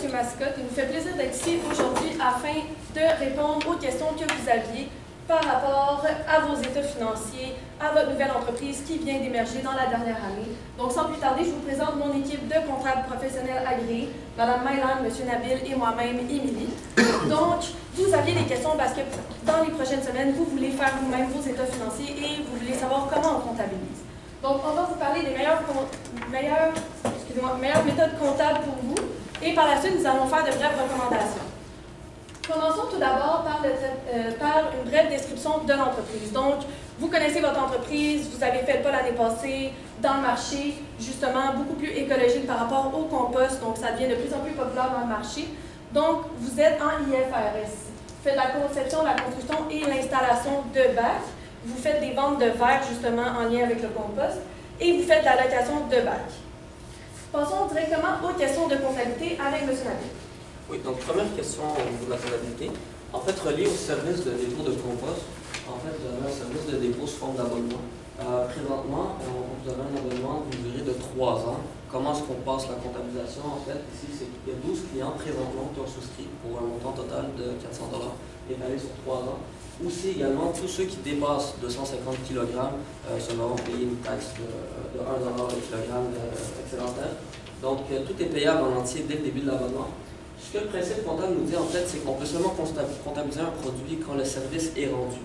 M. Mascotte. Il nous fait plaisir d'être ici aujourd'hui afin de répondre aux questions que vous aviez par rapport à vos états financiers, à votre nouvelle entreprise qui vient d'émerger dans la dernière année. Donc, sans plus tarder, je vous présente mon équipe de comptables professionnels agréés, Mme Mylan, M. Nabil et moi-même, Émilie. Donc, vous aviez des questions parce que dans les prochaines semaines, vous voulez faire vous-même vos états financiers et vous voulez savoir comment on comptabilise. Donc, on va vous parler des meilleures méthodes comptables pour vous et par la suite, nous allons faire de brèves recommandations. Commençons tout d'abord par une brève description de l'entreprise. Donc, vous connaissez votre entreprise, vous avez fait le pas l'année passée dans le marché, justement, beaucoup plus écologique par rapport au compost, donc ça devient de plus en plus populaire dans le marché. Donc, vous êtes en IFRS. Vous faites la conception, la construction et l'installation de bacs. Vous faites des ventes de verre, justement, en lien avec le compost. Et vous faites la location de bacs. Passons directement aux questions de comptabilité avec M. Nabil. Oui, donc première question au niveau de la comptabilité. En fait, relié au service de dépôt de compost, en fait, vous avez un service de dépôt sous forme d'abonnement. Présentement, vous avez un abonnement d'une durée de 3 ans. Comment est-ce qu'on passe la comptabilisation? En fait, ici, c'est qu'il y a 12 clients présentement qui ont souscrit pour un montant total de 400 $ étalé sur 3 ans. Aussi, également, tous ceux qui dépassent 250 kg se verront payer une taxe de 1 $ le kilogramme excédentaire. Donc, tout est payable en entier dès le début de l'abonnement. Ce que le principe comptable nous dit, en fait, c'est qu'on peut seulement comptabiliser un produit quand le service est rendu.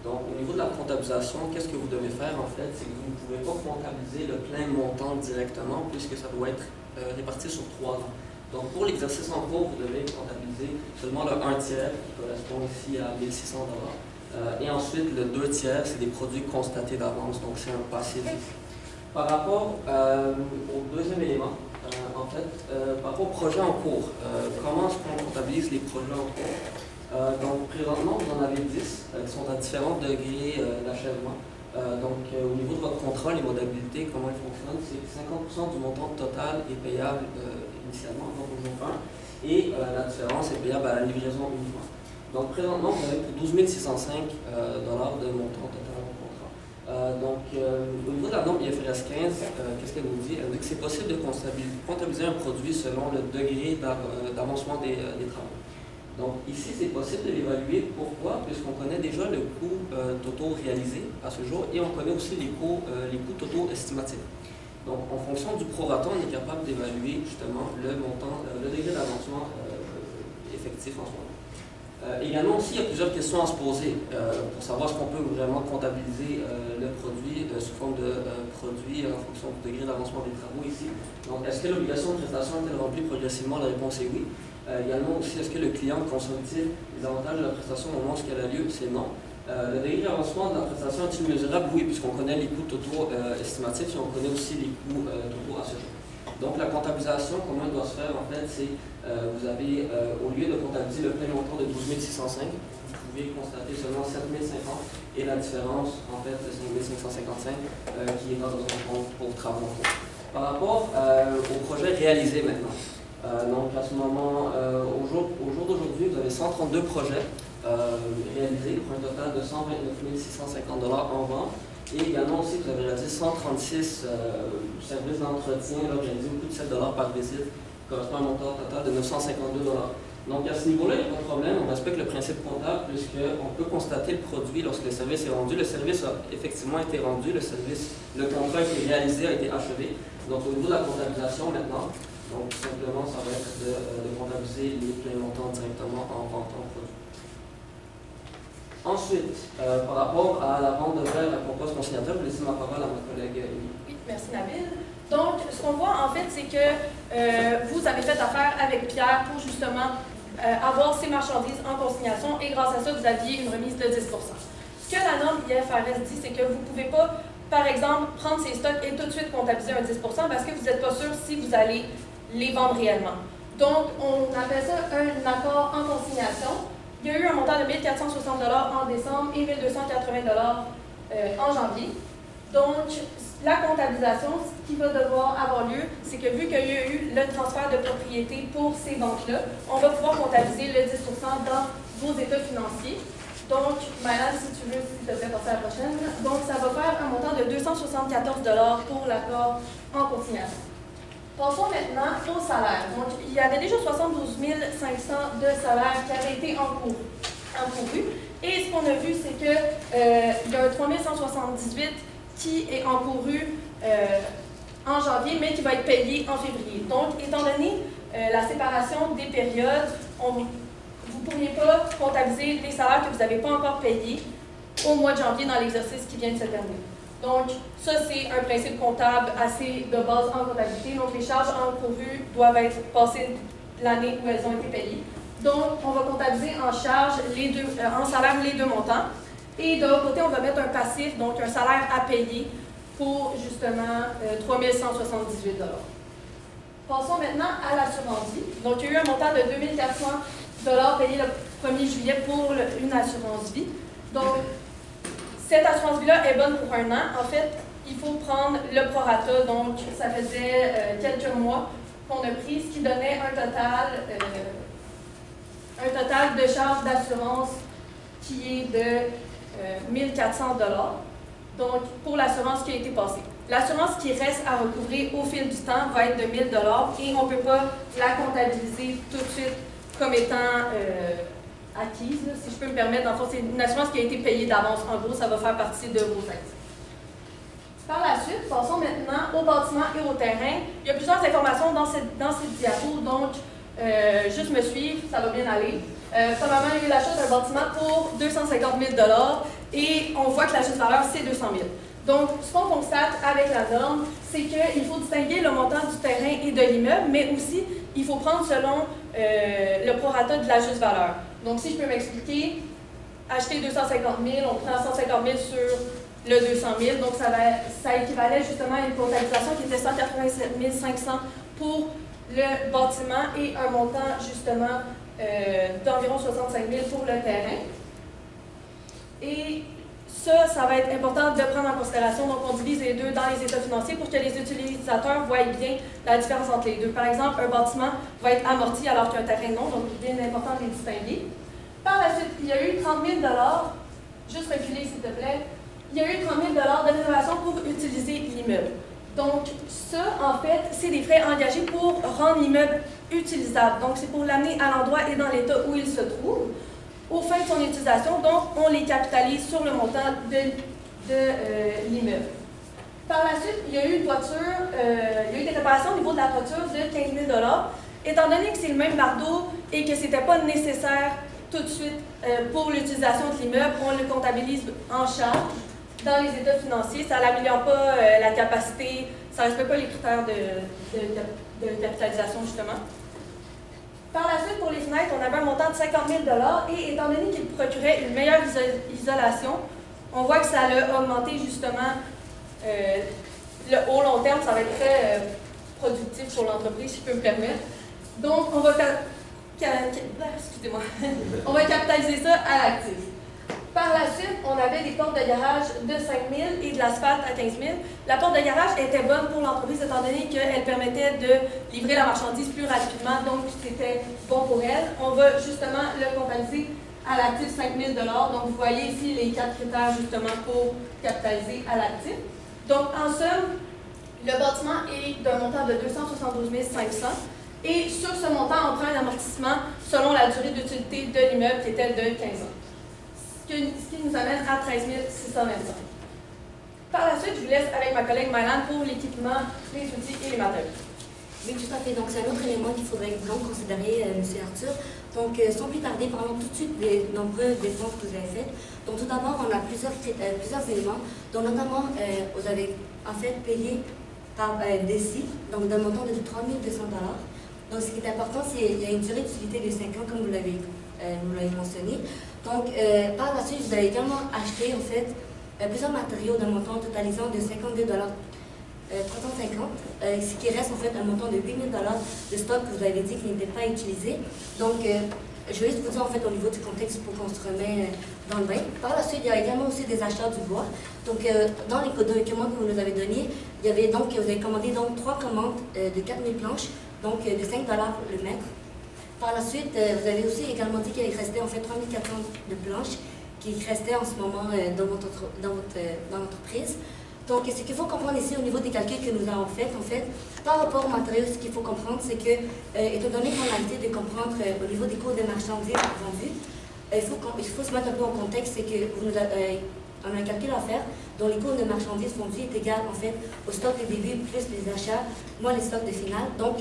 Donc, au niveau de la comptabilisation, qu'est-ce que vous devez faire, en fait, c'est que vous ne pouvez pas comptabiliser le plein montant directement, puisque ça doit être réparti sur 3 ans. Donc, pour l'exercice en cours, vous devez comptabiliser seulement le 1 tiers, qui correspond ici à 1 600 $. Et ensuite, le 2 tiers, c'est des produits constatés d'avance, donc c'est un passif. Par rapport au deuxième élément, en fait, par rapport aux projets en cours, comment est-ce qu'on comptabilise les projets en cours? Donc, présentement, vous en avez 10 qui sont à différents degrés d'achèvement. Au niveau de votre contrat, les modalités, comment ils fonctionnent, c'est que 50% du montant total est payable initialement, donc au jour 1, et la différence est payable à la livraison uniquement. Donc, présentement, vous avez pour 12 605 $ de montant total. Au niveau de la norme IFRS 15, qu'est-ce qu'elle nous dit? Elle dit que c'est possible de comptabiliser un produit selon le degré d'avancement des travaux. Donc ici, c'est possible de l'évaluer. Pourquoi? Puisqu'on connaît déjà le coût totaux réalisé à ce jour et on connaît aussi les coûts totaux estimatifs. Donc en fonction du prorata, on est capable d'évaluer justement le montant, le degré d'avancement effectif en ce moment. Également aussi, il y a plusieurs questions à se poser pour savoir ce qu'on peut vraiment comptabiliser le produit sous forme de produit en fonction du degré d'avancement des travaux ici. Donc, est-ce que l'obligation de prestation est-elle remplie progressivement? La réponse est oui. Également aussi, est-ce que le client consomme-t-il les avantages de la prestation au moment où elle a lieu? C'est non. Le degré d'avancement de la prestation est-il mesurable? Oui, puisqu'on connaît les coûts totaux estimatifs et on connaît aussi les coûts totaux à ce jour. Donc la comptabilisation, comment elle doit se faire en fait, c'est vous avez, au lieu de comptabiliser le plein montant de 12 605, vous pouvez constater seulement 7 050 et la différence en fait de 5 555 qui est dans un compte pour travaux. Par rapport au projet réalisé maintenant, donc à ce moment, au jour d'aujourd'hui, vous avez 132 projets réalisés pour un total de 129 650 $ en vente. Et également aussi, vous avez réalisé 136 services d'entretien réalisés au coût de 7 $ par visite, qui correspond à un montant total de 952 $. Donc à ce niveau-là, il n'y a pas de problème, on respecte le principe comptable puisqu'on peut constater le produit lorsque le service est rendu. Le service a effectivement été rendu, le contrat a été réalisé, a été achevé. Donc au niveau de la comptabilisation maintenant, donc tout simplement, ça va être de comptabiliser les pleins montants directement en vente en produit. Ensuite, par rapport à la vente de verre à compost consignateur, je vais laisser ma parole à ma collègue Émilie. Oui, merci Nabil. Donc, ce qu'on voit en fait, c'est que vous avez fait affaire avec Pierre pour justement avoir ces marchandises en consignation et grâce à ça, vous aviez une remise de 10 %. Ce que la norme IFRS dit, c'est que vous ne pouvez pas, par exemple, prendre ces stocks et tout de suite comptabiliser un 10 % parce que vous n'êtes pas sûr si vous allez les vendre réellement. Donc, on appelle ça un accord en consignation. Il y a eu un montant de 1 460 $ en décembre et 1 280 $ en janvier. Donc, la comptabilisation, ce qui va devoir avoir lieu, c'est que vu qu'il y a eu le transfert de propriété pour ces banques-là, on va pouvoir comptabiliser le 10 % dans vos états financiers. Donc, Mylan, si tu veux, s'il te plaît, passer à la prochaine. Donc, ça va faire un montant de 274 $ pour l'accord en consignation. Passons maintenant au salaire. Donc, il y avait déjà 72 500 de salaire qui avaient été encourus. Et ce qu'on a vu, c'est qu'il y a un 3178 qui est encouru en janvier, mais qui va être payé en février. Donc, étant donné la séparation des périodes, vous ne pourriez pas comptabiliser les salaires que vous n'avez pas encore payés au mois de janvier dans l'exercice qui vient de se terminer. Donc, ça, c'est un principe comptable assez de base en comptabilité. Donc, les charges encourues doivent être passées l'année où elles ont été payées. Donc, on va comptabiliser en charge en salaire les deux montants. Et de l'autre côté, on va mettre un passif, donc un salaire à payer pour justement 3 178 $. Passons maintenant à l'assurance vie. Donc, il y a eu un montant de 2 400 $ payé le 1er juillet pour une assurance vie. Donc, cette assurance vie-là est bonne pour 1 an. En fait, il faut prendre le prorata, donc ça faisait quelques mois qu'on a pris, ce qui donnait un total de charges d'assurance qui est de 1 400 $, donc pour l'assurance qui a été passée. L'assurance qui reste à recouvrer au fil du temps va être de 1 000 $ et on ne peut pas la comptabiliser tout de suite comme étant acquise, là, si je peux me permettre. Dans le fond, c'est une assurance qui a été payée d'avance. En gros, ça va faire partie de vos actifs. Par la suite, passons maintenant au bâtiment et au terrain. Il y a plusieurs informations dans cette diapo, donc juste me suivre, ça va bien aller. Premièrement, il y a eu l'achat d'un bâtiment pour 250 000 $ et on voit que la juste valeur, c'est 200 000 $. Donc, ce qu'on constate avec la norme, c'est qu'il faut distinguer le montant du terrain et de l'immeuble, mais aussi, il faut prendre selon le prorata de la juste valeur. Donc, si je peux m'expliquer, acheter 250 000, on prend 150 000 sur le 200 000, donc ça équivalait justement à une comptabilisation qui était 187 500 pour le bâtiment et un montant justement d'environ 65 000 pour le terrain. Et ça va être important de prendre en considération. Donc, on divise les deux dans les états financiers pour que les utilisateurs voient bien la différence entre les deux. Par exemple, un bâtiment va être amorti alors qu'un terrain non, donc il est bien important de les distinguer. Par la suite, il y a eu 30 000 $, juste reculer s'il te plaît, il y a eu 30 000 $ de rénovation pour utiliser l'immeuble. Donc, ça, en fait, c'est des frais engagés pour rendre l'immeuble utilisable. Donc, c'est pour l'amener à l'endroit et dans l'état où il se trouve. Au fin de son utilisation, donc, on les capitalise sur le montant de l'immeuble. Par la suite, il y a eu une toiture, il y a eu des réparations au niveau de la toiture de 15 000 $. Étant donné que c'est le même bardeau et que ce n'était pas nécessaire tout de suite pour l'utilisation de l'immeuble, on le comptabilise en charge dans les états financiers. Ça n'améliore pas la capacité, ça ne respecte pas les critères de capitalisation, justement. Par la suite, pour les fenêtres, on avait un montant de 50 000 $ et étant donné qu'il procurait une meilleure isolation, on voit que ça a augmenté justement au long terme, ça va être très productif pour l'entreprise, si je peux me permettre. Donc, on va on va capitaliser ça à l'actif. Par la suite, on avait des portes de garage de 5 000 et de l'asphalte à 15 000. La porte de garage était bonne pour l'entreprise étant donné qu'elle permettait de livrer la marchandise plus rapidement, donc c'était bon pour elle. On va justement le comptabiliser à l'actif 5 000 $. Donc vous voyez ici les 4 critères justement pour capitaliser à l'actif. Donc en somme, le bâtiment est d'un montant de 272 500 et sur ce montant, on prend un amortissement selon la durée d'utilité de l'immeuble qui était de 15 ans. Ce qui nous amène à 13 625. Par la suite, je vous laisse avec ma collègue Mylan pour l'équipement, les outils et les matériaux. Oui, tout à fait. Donc, c'est un autre élément qu'il faudrait vraiment considérer, M. Arthur. Donc, sans plus tarder, parlons tout de suite des nombreuses dépenses que vous avez faites. Donc, tout d'abord, on a plusieurs éléments, dont notamment, vous avez en fait payé par DECI, donc d'un montant de 3 200 $. Donc, ce qui est important, c'est qu'il y a une durée d'utilité de 5 ans, comme vous l'avez mentionné. Donc, par la suite, vous avez également acheté, en fait, plusieurs matériaux d'un montant totalisant de 52 $, 350, ce qui reste, en fait, un montant de 8 000 $ de stock que vous avez dit qui n'était pas utilisé. Donc, je vais juste vous dire, en fait, au niveau du contexte pour qu'on se remet dans le bain. Par la suite, il y a également aussi des achats du bois. Donc, dans les documents que vous nous avez donnés, il y avait donc, vous avez commandé donc 3 commandes de 4 000 planches, donc de 5 $ le mètre. Par la suite, vous avez aussi également dit qu'il restait en fait 3 400 de planches qui restaient en ce moment dans l'entreprise. Donc, ce qu'il faut comprendre ici au niveau des calculs que nous avons faits, en fait, par rapport aux matériaux, ce qu'il faut comprendre, c'est que, étant donné qu'on a essayé de comprendre au niveau des coûts des marchandises vendues, il faut se mettre un peu en contexte, c'est qu'on a un calcul à faire dont les coûts de marchandises vendues est égal en fait au stock de début plus les achats, moins les stocks de finale. Donc,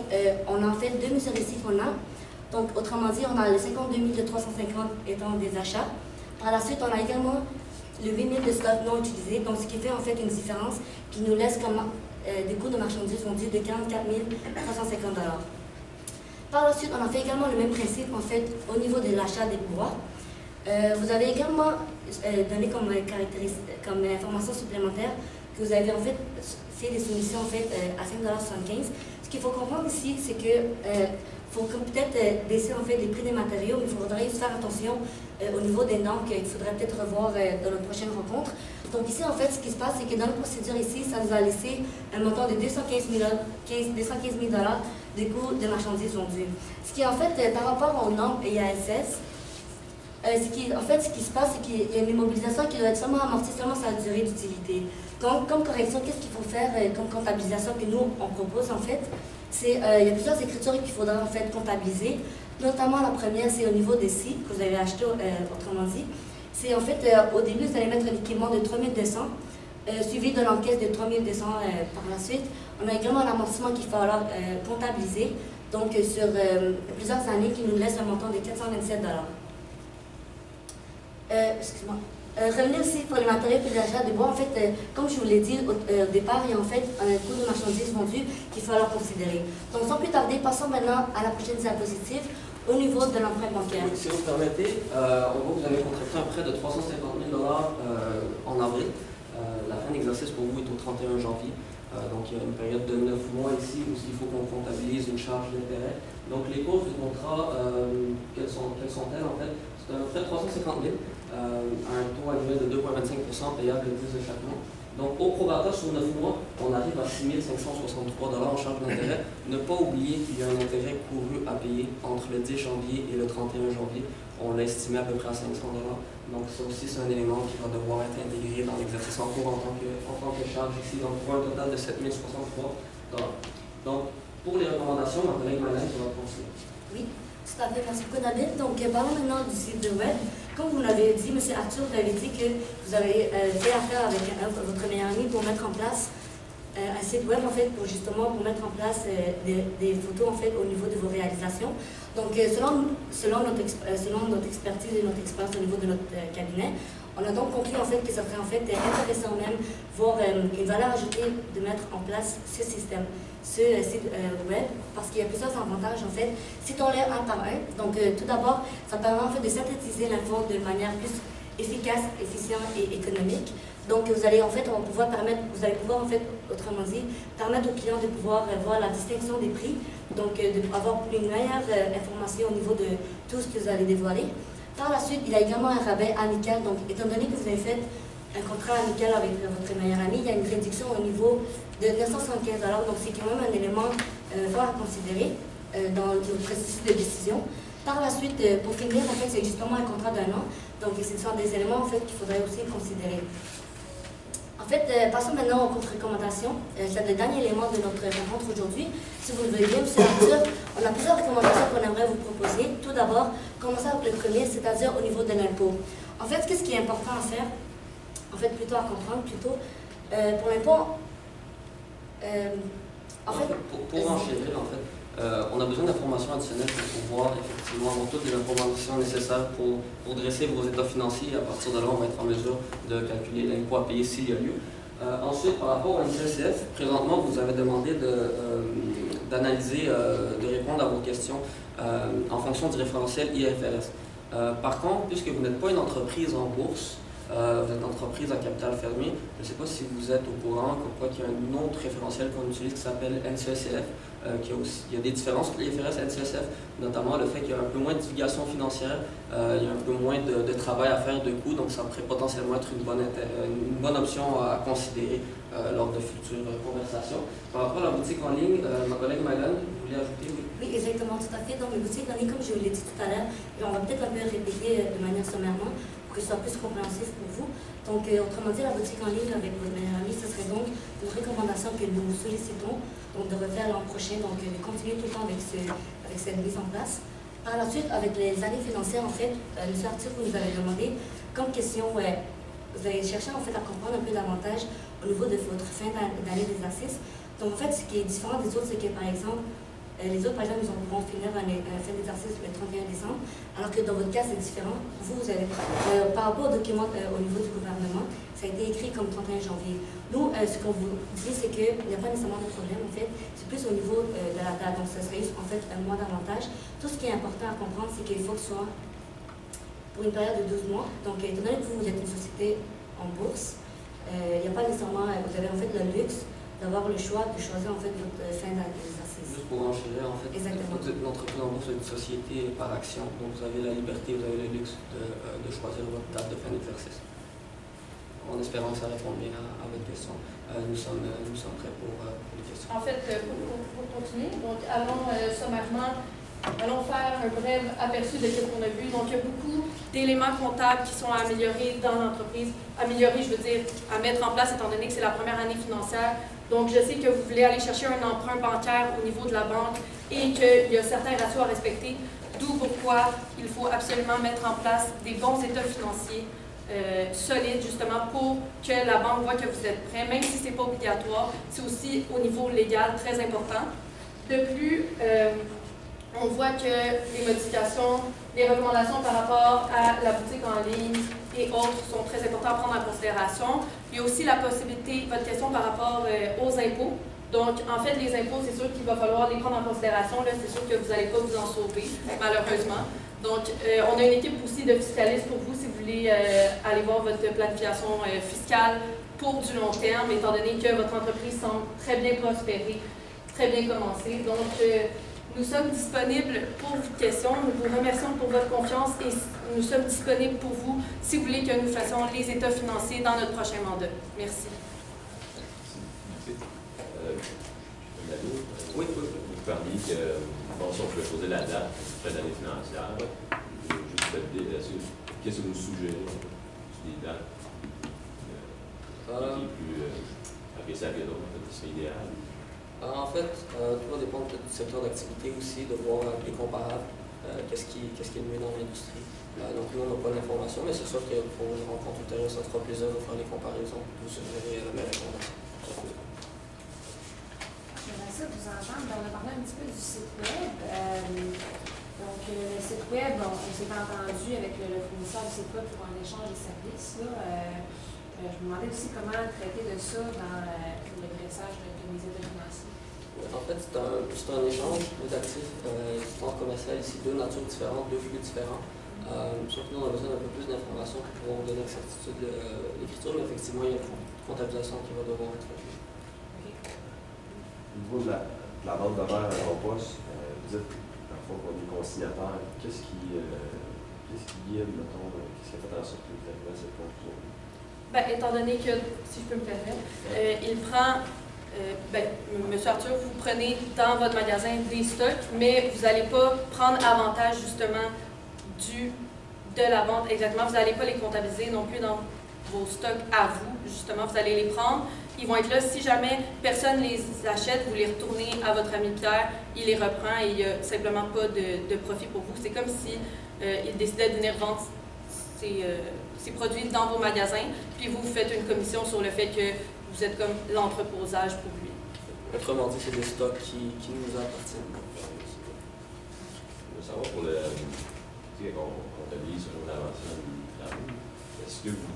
on a en fait deux mesures ici qu'on a. Donc, autrement dit, on a les 52 350 étant des achats. Par la suite, on a également le 8 000 de stock non utilisé, donc ce qui fait en fait une différence qui nous laisse comme des coûts de marchandises vendus de 44 350 $. Par la suite, on a fait également le même principe en fait au niveau de l'achat des pouvoirs. Vous avez également donné comme information supplémentaire que vous avez en fait fait des soumissions en fait à 5,75 $. Ce qu'il faut comprendre ici, c'est que faut peut-être baisser en fait les prix des matériaux, mais il faudrait juste faire attention au niveau des normes qu'il faudrait peut-être revoir dans notre prochaine rencontre. Donc ici, en fait, ce qui se passe, c'est que dans la procédure ici, ça nous a laissé un montant de 215 000 $ de coûts de marchandises vendues. Ce qui est en fait, par rapport aux normes IASS, ce qui se passe, c'est qu'il y a une immobilisation qui doit être seulement amortie seulement sur la durée d'utilité. Donc, comme correction, qu'est-ce qu'il faut faire comme comptabilisation que nous, on propose en fait? Il y a plusieurs écritures qu'il faudra en fait comptabiliser. Notamment la première, c'est au niveau des sites que vous avez achetés, autrement dit. C'est en fait, au début, vous allez mettre l'équipement de 3200, suivi de l'encaisse de 3200 par la suite. On a également un amortissement qu'il va falloir comptabiliser, donc sur plusieurs années, qui nous laisse un montant de 427 $. Excuse-moi. Revenir aussi pour les matériaux et les achats de bois, en fait, comme je vous l'ai dit au départ, il y a en fait un coût de marchandises vendues qu'il faut alors considérer. Donc sans plus tarder, passons maintenant à la prochaine diapositive au niveau de l'emprunt bancaire. Oui, si vous permettez, en gros, vous avez contracté un prêt de 350 000 $ en avril. La fin d'exercice pour vous est au 31 janvier. Donc il y a une période de 9 mois ici où il faut qu'on comptabilise une charge d'intérêt. Donc les causes du contrat, quelles sont-elles en fait? C'est un prêt de 350 000 à un taux annuel de 2,25 % payable le 10 de chaque mois. Donc au prorata sur 9 mois, on arrive à 6 563 $ en charge d'intérêt. Ne pas oublier qu'il y a un intérêt couru à payer entre le 10 janvier et le 31 janvier. On l'a estimé à peu près à 500 $. Donc ça aussi, c'est un élément qui va devoir être intégré dans l'exercice en cours en tant que charge ici, donc pour un total de 7 063 $. Donc pour les recommandations, ma collègue Malène va continuer. Oui, tout à fait, merci beaucoup Nabil. Donc parlons maintenant du site de web. Comme vous l'avez dit, M. Arthur, vous avez dit que vous avez fait affaire avec votre meilleur ami pour mettre en place un site web en fait pour mettre en place des photos en fait au niveau de vos réalisations. Donc selon notre expertise et notre expérience au niveau de notre cabinet, on a donc conclu en fait que ça serait en fait intéressant même, voire une valeur ajoutée de mettre en place ce système, ce site web, parce qu'il y a plusieurs avantages en fait. Citons-les un par un. Donc tout d'abord, ça permet en fait de synthétiser l'info de manière plus efficace, efficiente et économique. Donc vous allez en fait, pouvoir en fait, autrement dit, permettre aux clients de pouvoir voir la distinction des prix, donc d'avoir une meilleure information au niveau de tout ce que vous allez dévoiler. Par la suite, il y a également un rabais amical. Donc, étant donné que vous avez fait un contrat amical avec votre meilleur ami, il y a une réduction au niveau de 975 $. Donc, c'est quand même un élément fort à considérer dans le processus de décision. Par la suite, pour finir, en fait, c'est justement un contrat d'1 an. Donc, ce sont des éléments en fait, qu'il faudrait aussi considérer. En fait, passons maintenant aux contre-recommandations. C'est le dernier élément de notre rencontre aujourd'hui. Si vous le voulez bien, M. Arthur, on a plusieurs recommandations qu'on aimerait vous proposer. Tout d'abord, commencer avec le premier, c'est-à-dire au niveau de l'impôt. En fait, qu'est-ce qui est important à faire? En fait, plutôt à comprendre, plutôt. Pour l'impôt, pour enchérir, en fait, on a besoin d'informations additionnelles pour pouvoir effectivement avoir toutes les informations nécessaires pour dresser vos états financiers. Et à partir de là, on va être en mesure de calculer l'impôt à payer s'il y a lieu. Ensuite, par rapport au NCCF, présentement, vous avez demandé d'analyser, de répondre à vos questions en fonction du référentiel IFRS. Par contre, puisque vous n'êtes pas une entreprise en bourse, vous êtes une entreprise à capital fermé, je ne sais pas si vous êtes au courant qu'il y a un autre référentiel qu'on utilise qui s'appelle NCCF. Il y a des différences entre l'IFRS et NCCF, notamment le fait qu'il y a un peu moins de divulgation financière, il y a un peu moins de travail à faire de coûts, donc ça pourrait potentiellement être une bonne option à considérer lors de futures conversations. Par rapport à la boutique en ligne, ma collègue Maëlène, vous voulez ajouter? Oui, exactement, tout à fait. Donc, les boutiques en ligne, comme je vous l'ai dit tout à l'heure, on va peut-être un peu répéter de manière sommairement. Pour que ce soit plus compréhensif pour vous. Donc, autrement dit, la boutique en ligne avec votre meilleur ami, ce serait donc une recommandation que nous sollicitons donc de refaire l'an prochain, donc de continuer tout le temps avec cette mise en place. Par la suite, avec les années financières, en fait, M. Arthur, vous nous avez demandé comme question, vous avez cherché en fait à comprendre un peu davantage au niveau de votre fin d'année d'exercice. Donc, en fait, ce qui est différent des autres, c'est que, par exemple, les autres, par exemple, ils vont finir un fin d'exercice le 31 décembre, alors que dans votre cas, c'est différent. Vous avez, par rapport au document au niveau du gouvernement, ça a été écrit comme 31 janvier. Nous, ce qu'on vous dit, c'est qu'il n'y a pas nécessairement de problème, en fait. C'est plus au niveau de la date. Donc, ça serait en fait un mois davantage. Tout ce qui est important à comprendre, c'est qu'il faut que ce soit pour une période de 12 mois. Donc, étant donné que vous êtes une société en bourse, il n'y a pas nécessairement, vous avez en fait le luxe d'avoir le choix de choisir en fait votre fin d'exercice. Juste pour enchérir, en fait, l'entreprise en bourse est une société par action, donc vous avez la liberté, vous avez le luxe de choisir votre date de fin d'exercice. En espérant que ça réponde bien à votre question. Nous sommes prêts pour les questions. En fait, pour continuer, donc allons sommairement, allons faire un bref aperçu de ce qu'on a vu. Donc, il y a beaucoup d'éléments comptables qui sont à améliorer dans l'entreprise. Améliorer, je veux dire, à mettre en place, étant donné que c'est la première année financière. Donc, je sais que vous voulez aller chercher un emprunt bancaire au niveau de la banque et qu'il y a certains ratios à respecter, d'où pourquoi il faut absolument mettre en place des bons états financiers solides, justement, pour que la banque voit que vous êtes prêt, même si ce n'est pas obligatoire. C'est aussi, au niveau légal, très important. De plus, on voit que les modifications, les recommandations par rapport à la boutique en ligne et autres sont très importantes à prendre en considération. Il y a aussi la possibilité, votre question par rapport aux impôts. Donc, en fait, les impôts, c'est sûr qu'il va falloir les prendre en considération. Là, c'est sûr que vous n'allez pas vous en sauver, malheureusement. Donc, on a une équipe aussi de fiscalistes pour vous si vous voulez aller voir votre planification fiscale pour du long terme, étant donné que votre entreprise semble très bien prospérer, très bien commencer. Donc, nous sommes disponibles pour vos questions. Nous vous remercions pour votre confiance et nous sommes disponibles pour vous si vous voulez que nous fassions les états financiers dans notre prochain mandat. Merci. Merci. Oui. Vous parliez que, bon, si on pouvait poser la date de l'année financière, qu'est-ce que vous suggérez des dates qui est plus appréciable d'autres, qui serait idéal? En fait, tout va dépendre du secteur d'activité aussi, de voir les comparables, qu'est-ce qui est le mieux dans l'industrie. Donc, nous, on n'a pas l'information, mais c'est sûr que pour une rencontre ultérieure, ça sera plaisir de faire les comparaisons. Vous suggérez la meilleure recommandation. J'aimerais ça vous entendre. On a parlé un petit peu du site web. Donc, le site web, on s'est entendu avec le fournisseur du site web pour un échange de services. Je me demandais aussi comment traiter de ça dans le dressage de mes états financiers. En fait, c'est un échange d'actifs, histoire commerciale ici, deux natures différentes, deux flux différents. Sauf que nous, on a besoin d'un peu plus d'informations pour pouvoir vous donner une certitude de l'écriture, mais effectivement, il y a une comptabilisation qui va devoir être faite. Au niveau de la vente d'horaires en poste, vous êtes, parfois, pour les consignataires, qu'est-ce qui guide, mettons, qu'est-ce qui a fait en sorte que vous arrivez à cette conclusion? Étant donné que, si je peux me permettre, il prend, M. Arthur, vous prenez dans votre magasin des stocks, mais vous n'allez pas prendre avantage justement de la vente exactement. Vous n'allez pas les comptabiliser non plus dans vos stocks à vous, justement. Vous allez les prendre. Ils vont être là. Si jamais personne les achète, vous les retournez à votre ami Pierre, il les reprend et il n'y a simplement pas de profit pour vous. C'est comme si il décidait de venir vendre ses produits dans vos magasins, puis vous faites une commission sur le fait que vous êtes comme l'entreposage pour lui. Autrement dit, c'est des stocks qui nous appartiennent. Je veux savoir pour le. Tu sais, quand on comptabilise sur l'avancement du travail, est-ce que vous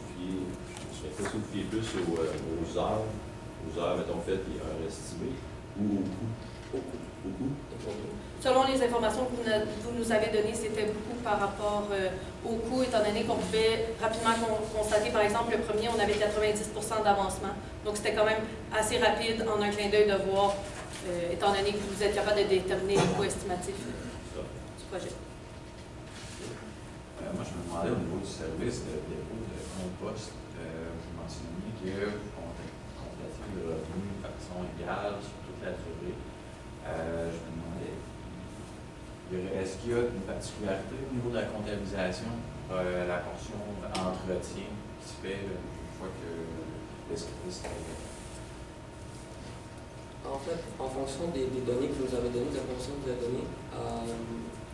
fiez plus aux heures, mettons, faites et heures estimées, ou au coût? Selon les informations que vous nous avez données, c'était beaucoup par rapport au coût, étant donné qu'on pouvait rapidement constater, par exemple, le premier, on avait 90% d'avancement. Donc, c'était quand même assez rapide en un clin d'œil de voir, étant donné que vous êtes capable de déterminer les coûts estimatifs du projet. Moi, je me demandais au niveau du service de dépôt de compost, vous mentionniez que vous comptez le revenu de façon égale sur toute la durée. Je me demandais, Est-ce qu'il y a une particularité au niveau de la comptabilisation, la portion entretien qui se fait une fois que l'esclaviste est arrivé? En fait, en fonction des données que vous avez données, des informations que vous avez données,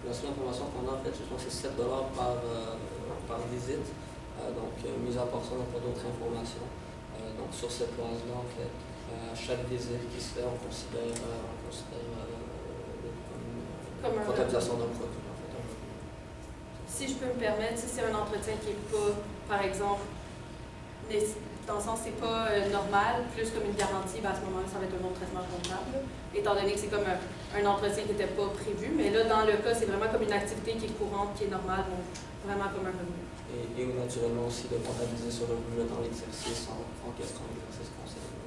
la seule information qu'on a, en fait, je pense que c'est 7 $ par visite. Donc, mis à part ça, on n'a pas d'autres informations. Donc, sur cette base-là, en fait, à chaque visite qui se fait, on considère comme une comptabilisation d'un produit. En fait. Si je peux me permettre, si c'est un entretien qui n'est pas, par exemple, dans le sens c'est pas normal, plus comme une garantie, ben à ce moment-là, ça va être un autre traitement comptable, étant donné que c'est comme un entretien qui n'était pas prévu. Mais là, dans le cas, c'est vraiment comme une activité qui est courante, qui est normale, donc vraiment comme un revenu. Et naturellement aussi de comptabiliser ce revenu dans l'exercice en question l'exercice concerné.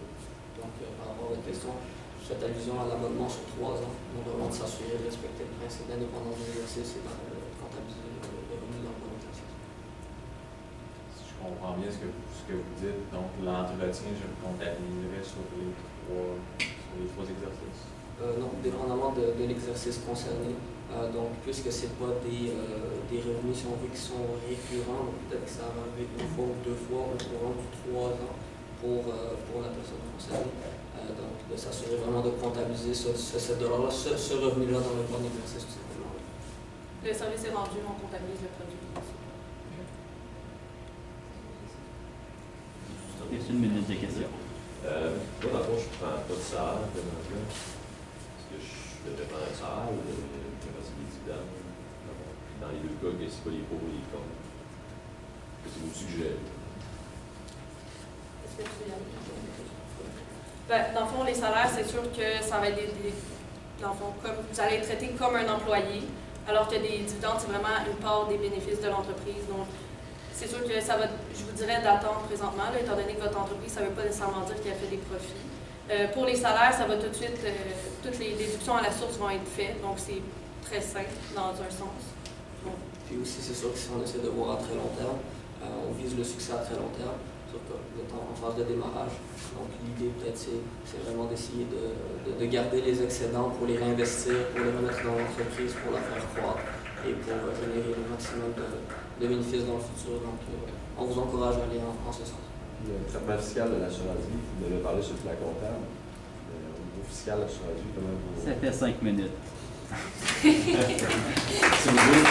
Donc, par rapport à votre question, cette allusion à l'amendement sur 3 ans, donc vraiment de s'assurer de respecter le principe d'indépendance de l'exercice et de comptabiliser le revenu dans le bon exercice. Si je comprends bien ce que vous dites, donc l'entretien, je le comptabiliserai sur les trois exercices. Non, dépendamment de l'exercice concerné. Donc, puisque ce n'est pas des revenus, si on veut, qui sont récurrents, peut-être que ça va arriver 1 fois ou 2 fois au courant de 3 ans pour la personne concernée. Donc, de s'assurer vraiment de comptabiliser ce $là, ce revenu-là dans le bon exercice, tout simplement. Le service est rendu, on comptabilise le produit. Il y a une minute de question. Moi, dans le fond, je ne prends pas de salaire, parce que je devrais prendre un salaire ou je verser des dividendes. Dans les 2 cas, que c'est pas les pour ou les contre. Qu'est-ce que vous suggérez? Est-ce que tu dans le fond, les salaires, c'est sûr que ça va être dans le fond, comme, vous allez être traité comme un employé, alors que des dividendes, c'est vraiment une part des bénéfices de l'entreprise. Donc, c'est sûr que ça va, je vous dirais, d'attendre présentement, là, étant donné que votre entreprise, ça ne veut pas nécessairement dire qu'elle fait des profits. Pour les salaires, ça va tout de suite, toutes les déductions à la source vont être faites, donc c'est très simple dans un sens. Donc. Puis aussi, c'est sûr que si on essaie de voir à très long terme, on vise le succès à très long terme, surtout en phase de démarrage. Donc l'idée peut-être c'est vraiment d'essayer de garder les excédents pour les réinvestir, pour les remettre dans l'entreprise, pour la faire croître et pour générer le maximum de bénéfices dans le futur. Donc on vous encourage à aller en ce sens. Le traitement fiscal de l'assurance vie, vous avez parlé sur le plan comptable. Au niveau fiscal, l'assurance vie, comment vous... Ça fait 5 minutes. Si vous voulez,